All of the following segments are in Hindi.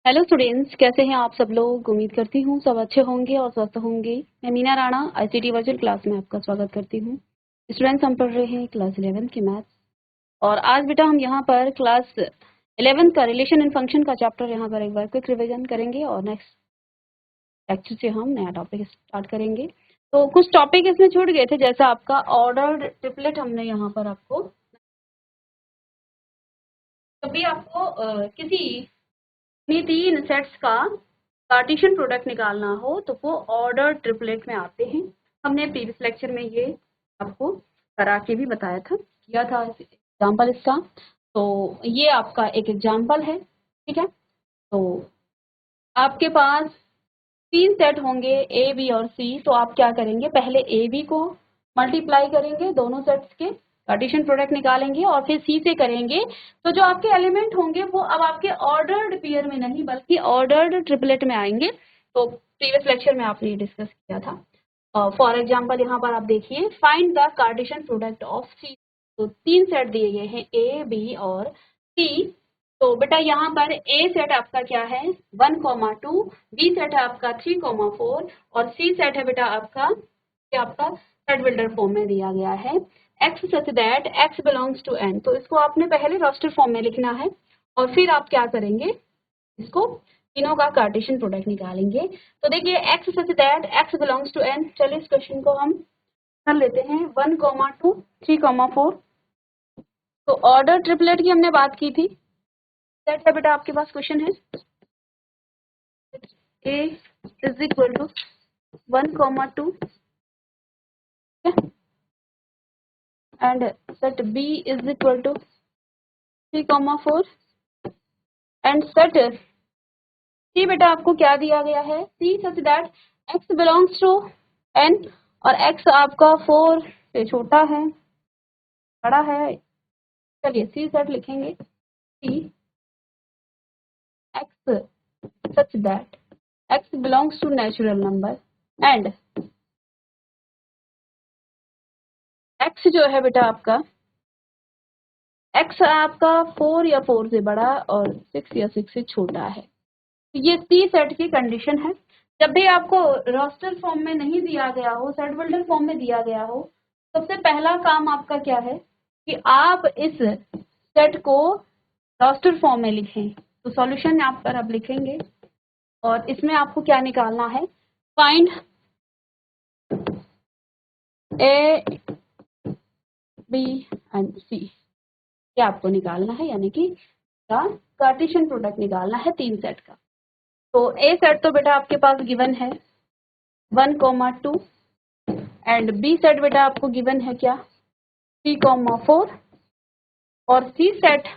हेलो स्टूडेंट्स, कैसे हैं आप सब लोग। उम्मीद करती हूँ सब अच्छे होंगे और स्वस्थ होंगे। मैं Meena Rana ICT virtual class में आपका स्वागत करती हूँ। स्टूडेंट्स, हम पढ़ रहे हैं क्लास 11 की मैथ्स और आज बेटा हम यहाँ पर क्लास 11 का रिलेशन एंड फंक्शन का चैप्टर यहाँ पर एक बार क्विक रिविजन करेंगे और नेक्स्ट लेक्चर से हम नया टॉपिक स्टार्ट करेंगे। तो कुछ टॉपिक इसमें छूट गए थे, जैसा आपका ऑर्डर्ड ट्रिपलेट। हमने यहाँ पर आपको कभी आपको किसी तीन सेट्स का कार्टेशियन प्रोडक्ट निकालना हो तो वो ऑर्डर ट्रिपलेट में आते हैं। हमने प्रीवियस लेक्चर में ये आपको करा के भी बताया था, किया था एग्जाम्पल इसका। तो ये आपका एक एग्जाम्पल है, ठीक है। तो आपके पास तीन सेट होंगे ए बी और सी। तो आप क्या करेंगे, पहले ए बी को मल्टीप्लाई करेंगे, दोनों सेट्स के कार्टेशियन प्रोडक्ट निकालेंगे और फिर सी से करेंगे। तो जो आपके एलिमेंट होंगे वो अब आपके ऑर्डर्ड पेयर में नहीं बल्कि ऑर्डर्ड ट्रिपलेट में आएंगे। तो प्रीवियस लेक्चर में आपने ये डिस्कस किया था। फॉर एग्जाम्पल यहाँ पर आप देखिए, find the Cartesian product of C. तो तीन सेट दिए गए हैं ए बी और सी। तो बेटा यहाँ पर ए सेट आपका क्या है 1,2, बी सेट है आपका 3,4 और सी सेट है बेटा आपका सेट बिल्डर फॉर्म में दिया गया है X such that X belongs to N. तो इसको आपने पहले रोस्टर फॉर्म में लिखना है और फिर आप क्या करेंगे, इसको तीनों का कार्टेशियन प्रोडक्ट निकालेंगे। तो देखिए X such that X belongs to N. चलिए इस क्वेश्चन को हम कर लेते हैं। 1,2, 3,4। तो ऑर्डर ट्रिपलेट की हमने बात की थी। सेट है बेटा आपके पास, क्वेश्चन है A is equal to 1,2 and set B is equal to 3,4 and set C बेटा आपको क्या दिया गया है, C such that X belongs to N और X आपका 4 से छोटा है, बड़ा है। चलिए C सेट लिखेंगे, C X such that X belongs to natural number and X जो है बेटा आपका X आपका 4 या 4 से बड़ा और 6 या 6 से छोटा है। तो ये सी सेट की कंडीशन है। जब भी आपको रोस्टर फॉर्म में नहीं दिया गया हो, सेट बिल्डर फॉर्म में दिया गया हो, सबसे पहला काम आपका क्या है कि आप इस सेट को रोस्टर फॉर्म में लिखें। तो सॉल्यूशन आप पर अब लिखेंगे और इसमें आपको क्या निकालना है, फाइंड ए बी एंड सी, ये आपको निकालना है, यानी कि कार्टेशियन प्रोडक्ट निकालना है तीन सेट का। तो ए सेट तो बेटा आपके पास गिवन है 1,2 एंड बी सेट बेटा आपको गिवन है क्या 3,4 और सी सेट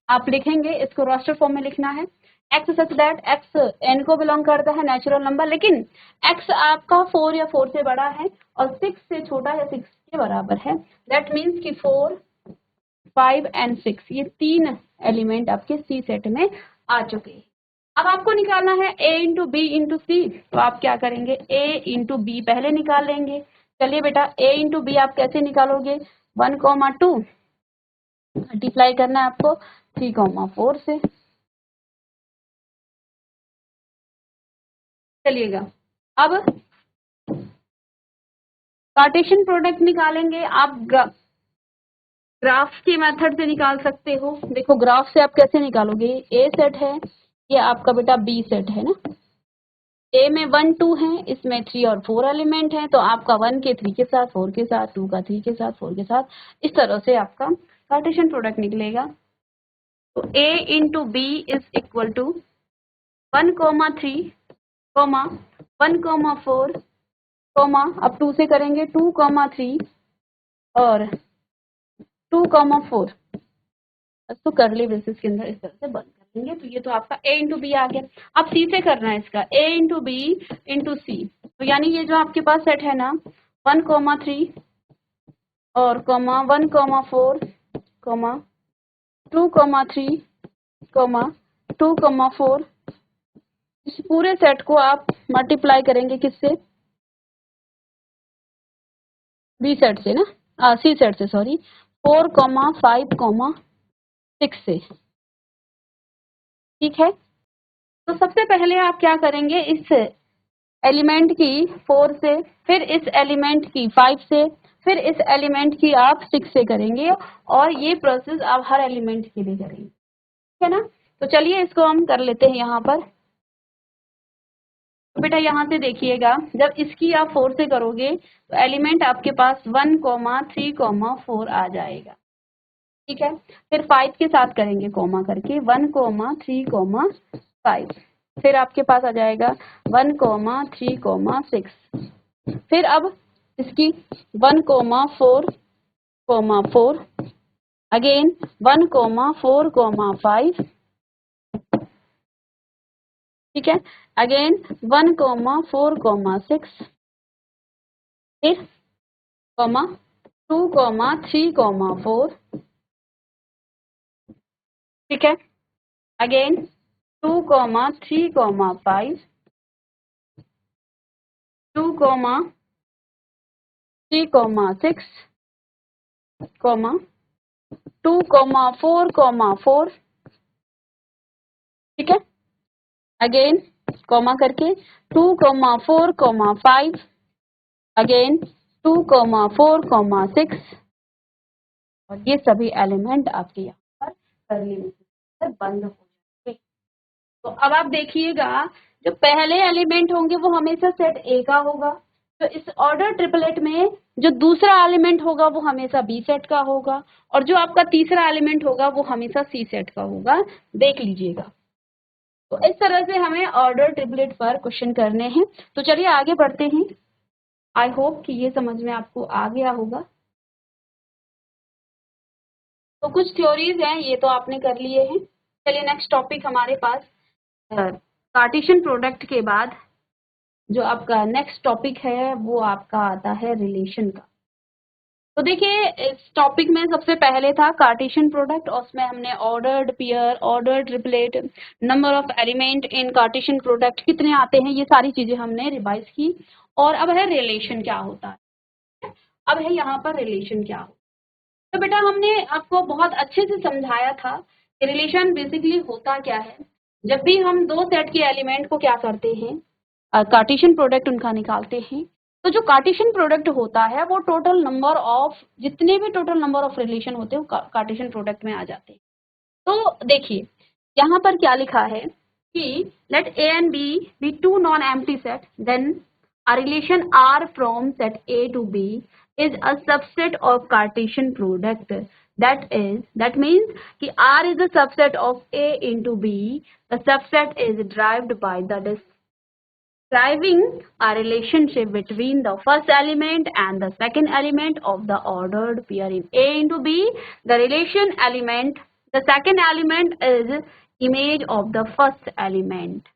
आप लिखेंगे, इसको रोस्टर फॉर्म में लिखना है। X such that X N को बिलोंग करता है, नेचुरल नंबर, लेकिन एक्स आपका 4 या 4 से बड़ा है और 6 से छोटा है, 6 के बराबर है। दैट मीन्स कि 4, 5 एंड 6 ये तीन एलिमेंट आपके सी सेट में आ चुके हैं। अब आपको निकालना है a इंटू बी इंटू सी। तो आप क्या करेंगे, a इंटू बी पहले निकाल लेंगे। चलिए बेटा a इंटू बी आप कैसे निकालोगे, 1,2 मल्टीप्लाई करना है आपको 3,4 से। चलिएगा अब कार्टेशियन प्रोडक्ट निकालेंगे। आप ग्राफ के मेथड से निकाल सकते हो। देखो ग्राफ से आप कैसे निकालोगे, ए सेट है, ये आपका बेटा बी सेट है ना। ए में 1, 2 है, इसमें 3 और 4 एलिमेंट हैं। तो आपका 1 के 3 के साथ, 4 के साथ, 2 का 3 के साथ, 4 के साथ, इस तरह से आपका कार्टेशियन प्रोडक्ट निकलेगा। तो a into B is equal to 1,3, 1,4, अब 2 से करेंगे 2,3 और 2,4। तो करली ब्रेसेस के अंदर इस तरह से बंद कर देंगे। तो ये तो आपका a इंटू बी आ गया। अब सी से करना है इसका a इंटू बी इंटू सी। तो यानी ये जो आपके पास सेट है ना 1,3 और 1,4, 2,3, 2,4, इस पूरे सेट को आप मल्टीप्लाई करेंगे किससे, बी सेट से ना, सी सेट से सॉरी, 4, 5, 6 से, ठीक है। तो सबसे पहले आप क्या करेंगे, इस एलिमेंट की 4 से, फिर इस एलिमेंट की 5 से, फिर इस एलिमेंट की आप 6 से करेंगे, और ये प्रोसेस आप हर एलिमेंट के लिए करेंगे, ठीक है ना। तो चलिए इसको हम कर लेते हैं यहाँ पर। तो बेटा यहाँ से देखिएगा, जब इसकी आप 4 से करोगे तो एलिमेंट आपके पास 1, 3, 4 आ जाएगा, ठीक है। फिर 5 के साथ करेंगे कॉमा करके, 1, 3, 5, फिर आपके पास आ जाएगा 1, 3, 6। फिर अब इसकी 1, 4, 4, अगेन 1, 4, 5, ठीक है। अगेन 1, 4, 6, फिर कॉमा 2, 3, 4, ठीक है। अगेन 2, 3, 5, 2, 3, 6, 2, 4, 4, ठीक है। अगेन कॉमा करके 2, 4, 5, अगेन 2, 4, 6, और ये सभी एलिमेंट आपके यहाँ पर करली ब्रैकेट से बंद हो जाएंगे। तो अब आप देखिएगा, जो पहले एलिमेंट होंगे वो हमेशा सेट ए का होगा, तो इस ऑर्डर ट्रिपलेट में जो दूसरा एलिमेंट होगा वो हमेशा बी सेट का होगा, और जो आपका तीसरा एलिमेंट होगा वो हमेशा सी सेट का होगा, देख लीजिएगा। तो इस तरह से हमें ऑर्डर ट्रिपलेट पर क्वेश्चन करने हैं। तो चलिए आगे बढ़ते हैं। आई होप कि ये समझ में आपको आ गया होगा। तो कुछ थ्योरीज हैं, ये तो आपने कर लिए हैं। चलिए नेक्स्ट टॉपिक हमारे पास, कार्टेशियन प्रोडक्ट के बाद जो आपका नेक्स्ट टॉपिक है वो आपका आता है रिलेशन का। तो देखिए इस टॉपिक में सबसे पहले था कार्टेशियन प्रोडक्ट, और उसमें हमने ordered pair, ordered triplet, number of element in Cartesian product कितने आते हैं, ये सारी चीजें हमने रिवाइज की। और अब है रिलेशन क्या होता है, अब है यहाँ पर रिलेशन क्या होता है। तो बेटा हमने आपको बहुत अच्छे से समझाया था कि रिलेशन बेसिकली होता क्या है। जब भी हम दो सेट के एलिमेंट को क्या करते हैं, कार्टेशियन प्रोडक्ट उनका निकालते हैं, तो जो कार्टेशियन प्रोडक्ट होता है वो टोटल नंबर ऑफ, जितने भी टोटल नंबर ऑफ रिलेशन होते हैं वो कार्टेशियन प्रोडक्ट में आ जाते हैं। तो देखिए यहाँ पर क्या लिखा है कि let A and B be two non empty set, then a relation R from set A to B is a subset of Cartesian product. That means कि R is a subset of A into B. The subset is derived by the describing a relationship between the first element and the second element of the ordered pair in A into B. The relation element, the second element is image of the first element.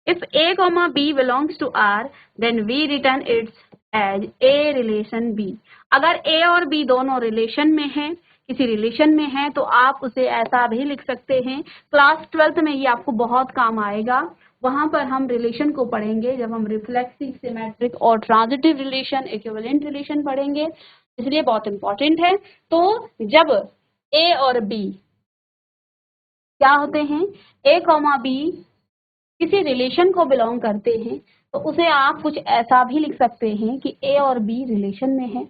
If A comma B belongs to R, then we return it as A relation B. अगर A और B दोनों रिलेशन में हैं, किसी रिलेशन में हैं, तो आप उसे ऐसा भी लिख सकते हैं। क्लास 12th में ये आपको बहुत काम आएगा, वहां पर हम रिलेशन को पढ़ेंगे जब हम रिफ्लेक्सिव, सिमेट्रिक और ट्रांजिटिव रिलेशन, इक्विवेलेंट रिलेशन पढ़ेंगे, इसलिए बहुत इंपॉर्टेंट है। तो जब A और B क्या होते हैं, A कॉमा B किसी रिलेशन को बिलोंग करते हैं, तो उसे आप कुछ ऐसा भी लिख सकते हैं कि ए और बी रिलेशन में है,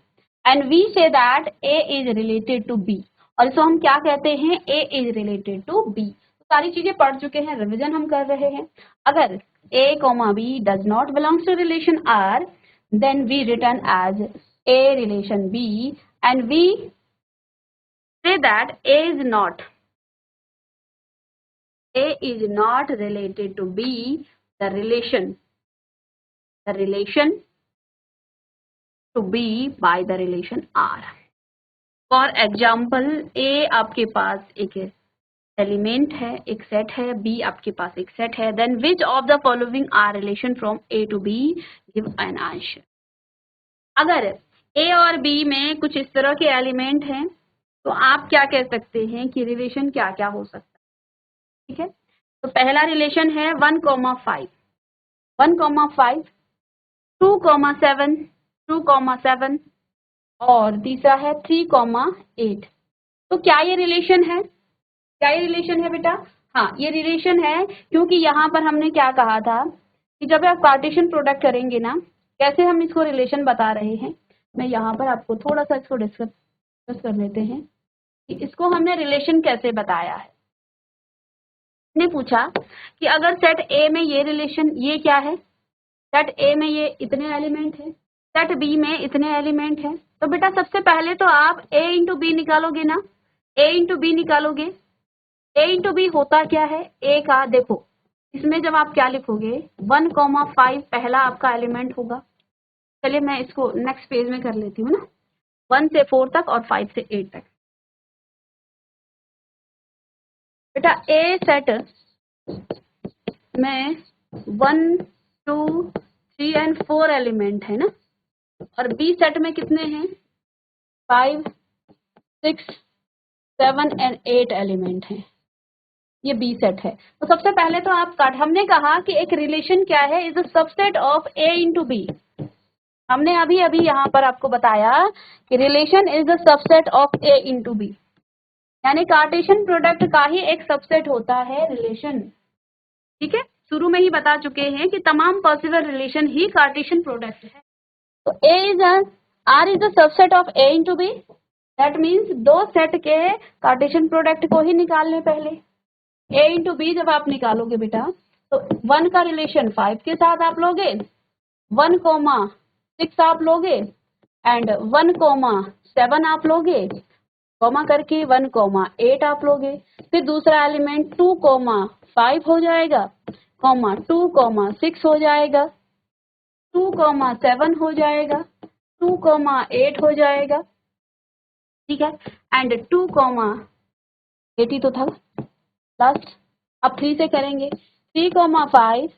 and we say that A is related to B, और इसको हम क्या कहते हैं, A is related to B. सारी चीजें पढ़ चुके हैं, रिवीजन हम कर रहे हैं। अगर A comma B does not belongs to relation R, then we return as A relation B, and we say that A is not, A is not related to B, the relation to B by the relation R. For example, A आपके पास एक एलिमेंट है, एक सेट है, B आपके पास एक सेट है, then which of the following are relation from A to B, give an answer. अगर A और B में कुछ इस तरह के एलिमेंट हैं, तो आप क्या कह सकते हैं कि रिलेशन क्या क्या हो सकता है, ठीक है। तो पहला रिलेशन है 1,5, 1,5, 2,7, 2,7, और तीसरा है 3,8। तो क्या ये रिलेशन है, क्या ये रिलेशन है बेटा? हाँ, ये रिलेशन है, क्योंकि यहाँ पर हमने क्या कहा था कि जब आप कार्टेशियन प्रोडक्ट करेंगे ना, कैसे हम इसको रिलेशन बता रहे हैं, मैं यहाँ पर आपको थोड़ा सा इसको डिस्कस कर लेते हैं कि इसको हमने रिलेशन कैसे बताया है। ने पूछा कि अगर सेट ए में ये रिलेशन, ये क्या है, सेट ए में ये इतने एलिमेंट है, सेट बी में इतने एलिमेंट है, तो बेटा सबसे पहले तो आप ए इंटू बी निकालोगे ना, ए इंटू बी निकालोगे। ए इंटू बी होता क्या है, ए का देखो, इसमें जब आप क्या लिखोगे 1,5 पहला आपका एलिमेंट होगा। चलिए मैं इसको नेक्स्ट पेज में कर लेती हूँ ना, 1 से 4 तक और 5 से 8 तक। बेटा ए सेट में 1, 2, 3 एंड 4 एलिमेंट है ना, और बी सेट में कितने हैं 5, 6, 7 एंड 8 एलिमेंट हैं। ये बी सेट है। तो सबसे पहले तो आप हमने कहा कि एक रिलेशन क्या है, is a subset of A into B. हमने अभी अभी यहाँ पर आपको बताया कि relation is the subset of A into B, यानी कार्टेशियन प्रोडक्ट का ही एक सबसेट होता है रिलेशन। ठीक है, शुरू में ही बता चुके हैं कि तमाम पॉसिबल रिलेशन ही कार्टेशियन प्रोडक्ट है। तो A is R is the subset of A into B, that means दो सेट के कार्टेशियन प्रोडक्ट को ही निकालने पहले। ए इंटू बी जब आप निकालोगे बेटा, तो 1 का रिलेशन 5 के साथ आप लोगे, 1,6 आप लोगे, एंड 1,7 आप लोगे, कॉमा करके 1,8 आप लोगे। फिर दूसरा एलिमेंट 2,5 हो जाएगा, कॉमा 2,6 हो जाएगा, 2,7 हो जाएगा, 2,8 हो जाएगा। ठीक है, एंड 2,8 तो था लास्ट। अब 3 से करेंगे, 3,5,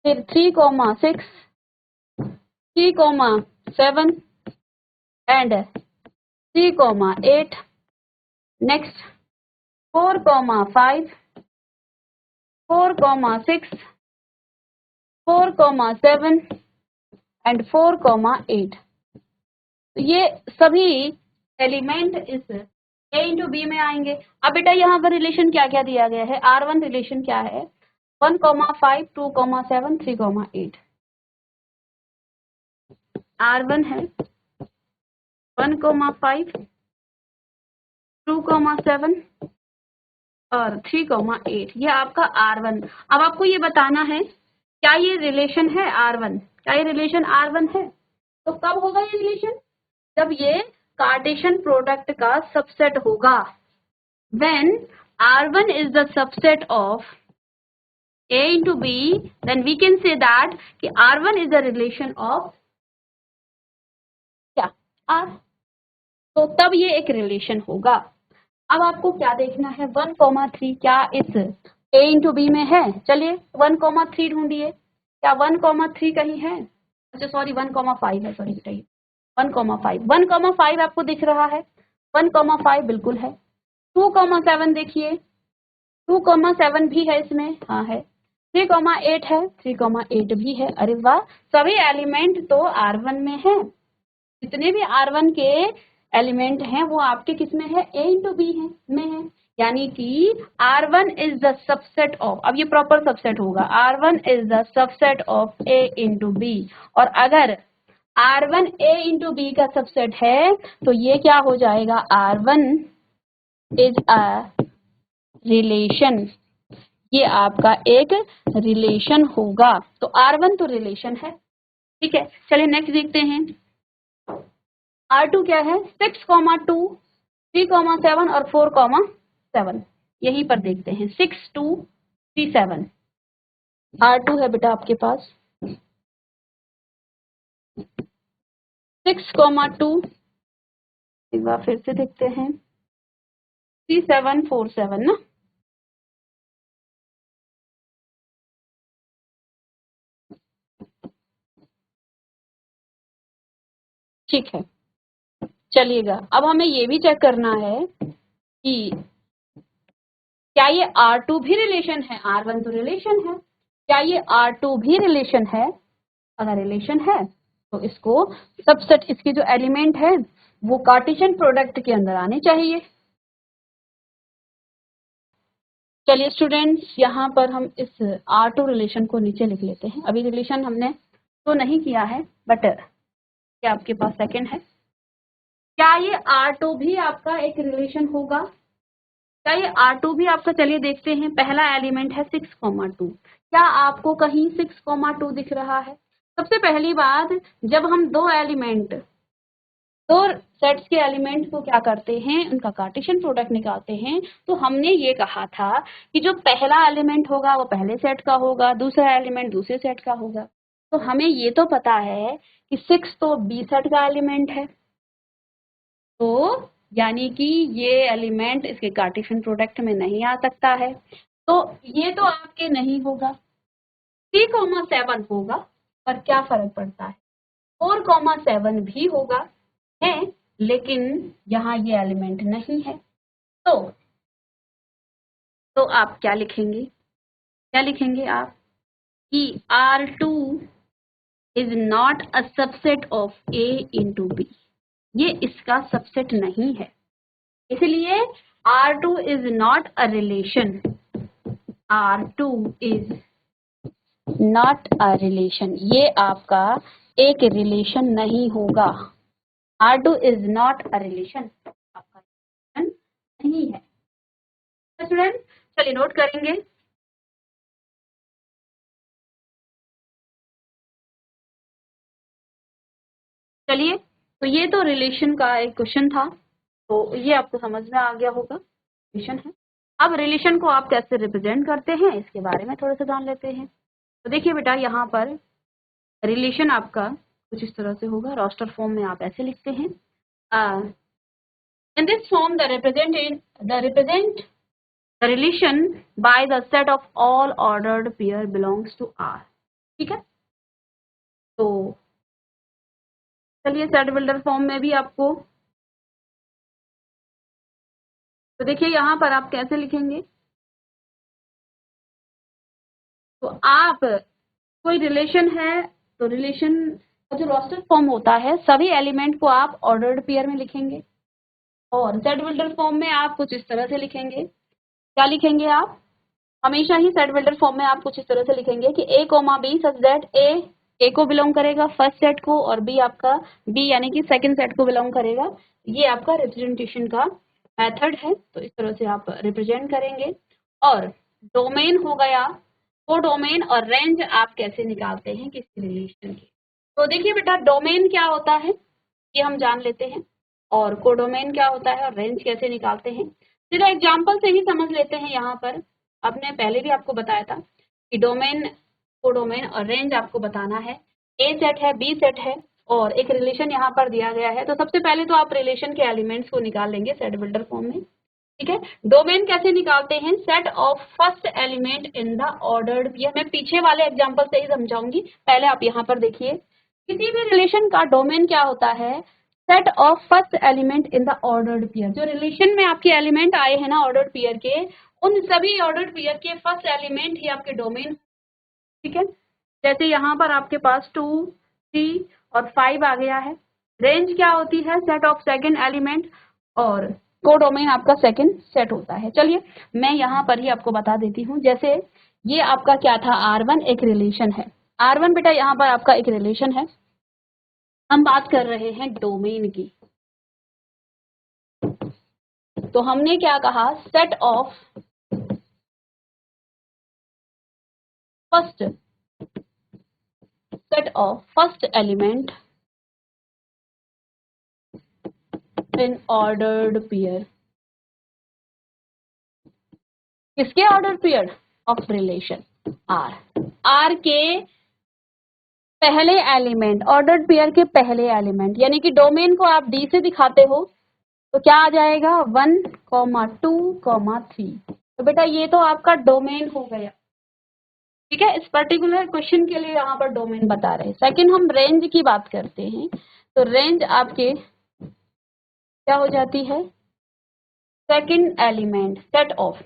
फिर 3,6, 3,7 एंड 3,8, नेक्स्ट 4,5, 4,6, 4,7 एंड 4,8। तो ये सभी एलिमेंट इस ए इंटू बी में आएंगे। अब बेटा यहाँ पर रिलेशन क्या क्या दिया गया है, R1 रिलेशन क्या है, 1,5, 2,7, 3,8। R1 है 1,5, 2,7 और 3,8, ये आपका R1। अब आपको ये बताना है क्या ये रिलेशन है R1, क्या ये रिलेशन R1 है। तो कब होगा ये रिलेशन, जब ये कार्टेशियन प्रोडक्ट का सबसेट होगा। When R1 is the subset of A into B, then we can say that कि R1 is the relation of क्या R, तो तब ये एक रिलेशन होगा। अब आपको क्या देखना है, 1,3 क्या इस A इंटू बी में है। चलिए 1,3 ढूंढिए, क्या 1,3 कहीं है, अच्छा सॉरी 1,5 है, सॉरी बेटा 1,5 आपको दिख रहा है, 1,5 बिल्कुल है। 2,7 देखिए, 2,7 भी है इसमें, हाँ है। 3,8 है, 3,8 भी है। अरे वाह, सभी एलिमेंट तो R1 में है। जितने भी R1 के एलिमेंट हैं वो आपके किस में है, A इंटू बी है में है, यानी कि R1 is the subset of, अब ये प्रॉपर सबसेट होगा, R1 is the subset of A into B. और अगर R1 A इंटू बी का सबसेट है तो ये क्या हो जाएगा, R1 इज अ रिलेशन, ये आपका एक रिलेशन होगा। तो R1 तो रिलेशन है। ठीक है, चलिए नेक्स्ट देखते हैं। R2 क्या है, 6,2, 3,7 और 4,7, यहीं पर देखते हैं 6, 2, 3, 7। R2 है बेटा आपके पास 6,2, एक बार फिर से देखते हैं 3, 7, 4, 7 ना। ठीक है, चलिएगा अब हमें ये भी चेक करना है कि क्या ये R2 भी रिलेशन है, R1 तो रिलेशन है, क्या ये R2 भी रिलेशन है। अगर रिलेशन है तो इसको सबसेट, इसके जो एलिमेंट है वो कार्टेशियन प्रोडक्ट के अंदर आने चाहिए। चलिए स्टूडेंट्स, यहाँ पर हम इस R2 रिलेशन को नीचे लिख लेते हैं। अभी रिलेशन हमने तो नहीं किया है, बट क्या आपके पास सेकंड है? क्या ये R2 भी आपका एक रिलेशन होगा? क्या ये R2 भी आपका, चलिए देखते हैं। पहला एलिमेंट है 6,2। क्या आपको कहीं 6,2 दिख रहा है? सबसे पहली बात, जब हम दो सेट्स के एलिमेंट को क्या करते हैं, उनका कार्टेशियन प्रोडक्ट निकालते हैं, तो हमने ये कहा था कि जो पहला एलिमेंट होगा वो पहले सेट का होगा, दूसरा एलिमेंट दूसरे सेट का होगा। तो हमें ये तो पता है कि 6 तो बी सेट का एलिमेंट है, तो यानी कि ये एलिमेंट इसके कार्टेशियन प्रोडक्ट में नहीं आ सकता है, तो ये तो आपके नहीं होगा। 3,7 होगा, पर क्या फर्क पड़ता है, 4,7 भी होगा है, लेकिन यहाँ ये एलिमेंट नहीं है। तो आप क्या लिखेंगे? क्या लिखेंगे आप कि R2 is not a subset of A into B। ये इसका सबसेट नहीं है, इसलिए R2 is not a relation. R2 is not a relation, ये आपका एक रिलेशन नहीं होगा। R2 is not a relation, आपका रिलेशन नहीं है। स्टूडेंट चलिए नोट करेंगे। चलिए, तो ये तो रिलेशन का एक क्वेश्चन था, तो ये आपको समझ में आ गया होगा, रिलेशन है। अब रिलेशन को आप कैसे रिप्रेजेंट करते हैं, इसके बारे में थोड़ा सा जान लेते हैं। तो देखिए बेटा, यहाँ पर रिलेशन आपका कुछ इस तरह से होगा। रोस्टर फॉर्म में आप ऐसे लिखते हैं, in this form the relation by the set of all ordered pair belongs to R. ठीक है, तो चलिए सेट बिल्डर फॉर्म में भी आपको, तो देखिए यहाँ पर आप कैसे लिखेंगे। तो आप कोई रिलेशन है, तो रिलेशन का जो रोस्टर फॉर्म होता है, सभी एलिमेंट को आप ऑर्डर्ड पेयर में लिखेंगे, और सेट बिल्डर फॉर्म में आप कुछ इस तरह से लिखेंगे। क्या लिखेंगे आप? हमेशा ही सेट बिल्डर फॉर्म में आप कुछ इस तरह से लिखेंगे कि A comma B such that A को बिलोंग करेगा फर्स्ट सेट को, और बी आपका बी यानी कि सेकंड सेट को बिलोंग करेगा। ये आपका रिप्रेजेंटेशन का मेथड है, तो इस तरह से आप रिप्रेजेंट करेंगे। और डोमेन हो गया, वो डोमेन और रेंज आप कैसे निकालते हैं किसी रिलेशन के। तो देखिए बेटा, डोमेन क्या होता है ये हम जान लेते हैं, और कोडोमेन क्या होता है और रेंज कैसे निकालते हैं। सीधा एग्जांपल से ही समझ लेते हैं। यहाँ पर आपने पहले भी आपको बताया था कि डोमेन, कोडोमेन और रेंज आपको बताना है। ए सेट है, बी सेट है, और एक रिलेशन यहाँ पर दिया गया है। तो सबसे पहले तो आप रिलेशन के एलिमेंट्स को निकाल लेंगे सेट बिल्डर फॉर्म में। ठीक है, डोमेन कैसे निकालते हैं? Set of first element in the ordered pair. मैं पीछे वाले एग्जांपल से ही समझाऊंगी, पहले आप यहाँ पर देखिए। किसी भी रिलेशन का डोमेन क्या होता है? Set of first element in the ordered pair. जो रिलेशन में आपके एलिमेंट आए हैं ना ऑर्डर्ड पेयर के, उन सभी ऑर्डर्ड पेयर के फर्स्ट एलिमेंट ही आपके डोमेन। ठीक है, जैसे यहाँ पर आपके पास 2, 3 और 5 आ गया है। रेंज क्या होती है? सेट ऑफ सेकंड एलिमेंट, और कोडोमेन आपका सेकंड सेट होता है। चलिए मैं यहाँ पर ही आपको बता देती हूँ। जैसे ये आपका क्या था, R1 एक रिलेशन है। R1 बेटा यहाँ पर आपका एक रिलेशन है। हम बात कर रहे हैं डोमेन की, तो हमने क्या कहा, first set of first element in ordered pair. किसके order pair? Of relation R. R के पहले एलिमेंट, ऑर्डर्ड पेयर के पहले एलिमेंट, यानी कि डोमेन को आप डी से दिखाते हो तो क्या आ जाएगा, 1,2,3। तो बेटा ये तो आपका डोमेन हो गया। ठीक है, इस पर्टिकुलर क्वेश्चन के लिए यहाँ पर डोमेन बता रहे हैं। सेकंड हम रेंज की बात करते हैं, तो रेंज आपके क्या हो जाती है, second element, set of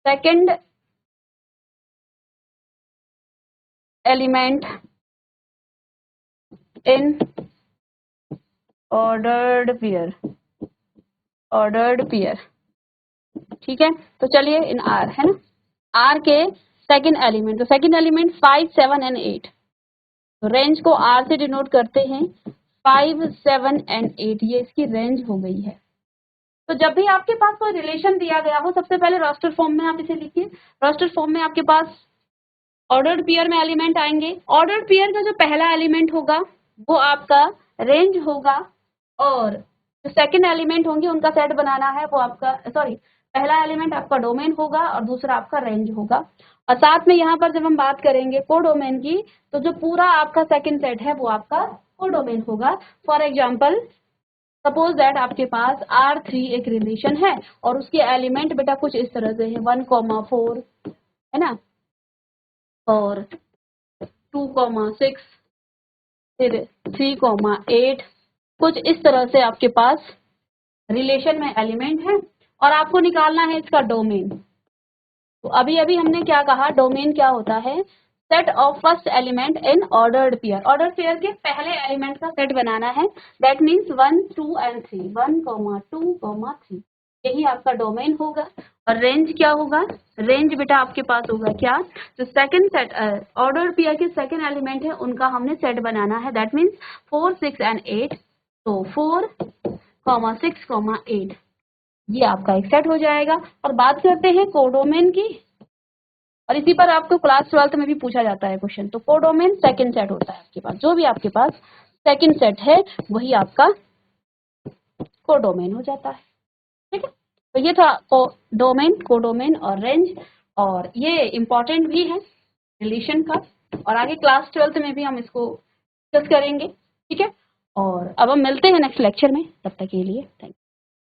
second element in ordered pair, ठीक है। तो चलिए इन आर है ना, आर के सेकंड एलिमेंट, तो सेकंड एलिमेंट 5, 7 एंड 8, तो रेंज को आर से डिनोट करते हैं 5, 7 एंड 8, ये इसकी रेंज हो गई है। तो जब भी आपके पास कोई रिलेशन दिया गया हो, सबसे पहले रास्टर फॉर्म में आप इसे लिखिए। रास्टर फॉर्म में आपके पास ऑर्डर्ड पेयर में एलिमेंट आएंगे। ऑर्डर्ड पेयर का जो पहला एलिमेंट होगा वो आपका रेंज होगा, और जो सेकंड एलिमेंट होंगे उनका सेट बनाना है, वो आपका पहला एलिमेंट आपका डोमेन होगा और दूसरा आपका रेंज होगा। और साथ में यहाँ पर जब हम बात करेंगे कोडोमेन की, तो जो पूरा आपका सेकंड सेट है वो आपका कोडोमेन होगा। फॉर एग्जाम्पल सपोज दैट आपके पास R3 एक रिलेशन है और उसके एलिमेंट बेटा कुछ इस तरह से है 1,4 है ना, और 2,6, फिर 3,8, कुछ इस तरह से आपके पास रिलेशन में एलिमेंट है और आपको निकालना है इसका डोमेन। तो अभी अभी हमने क्या कहा, डोमेन क्या होता है, set of first element in ordered pair. Ordered pair के पहले एलिमेंट का सेट बनाना है, दैट मीन्स 1, 2 एंड 3, 1, 2, 3, यही आपका डोमेन होगा। और रेंज क्या होगा, रेंज बेटा आपके पास होगा क्या, जो सेकंड सेट ऑर्डर्ड पेयर के सेकंड एलिमेंट है उनका हमने सेट बनाना है, दैट मीन्स 4, 6 एंड 8, तो 4, 6, 8, ये आपका एक सेट हो जाएगा। और बात करते हैं कोडोमेन की, और इसी पर आपको क्लास 12 में भी पूछा जाता है क्वेश्चन। तो कोडोमेन सेकंड सेट होता है आपके पास, जो भी आपके पास सेकंड सेट है वही आपका कोडोमेन हो जाता है, ठीक है। तो ये था डोमेन, कोडोमेन और रेंज, और ये इंपॉर्टेंट भी है रिलेशन का, और आगे क्लास 12 में भी हम इसको डिस्कस करेंगे, ठीक है। और अब हम मिलते हैं नेक्स्ट लेक्चर में, तब तक के लिए थैंक यू।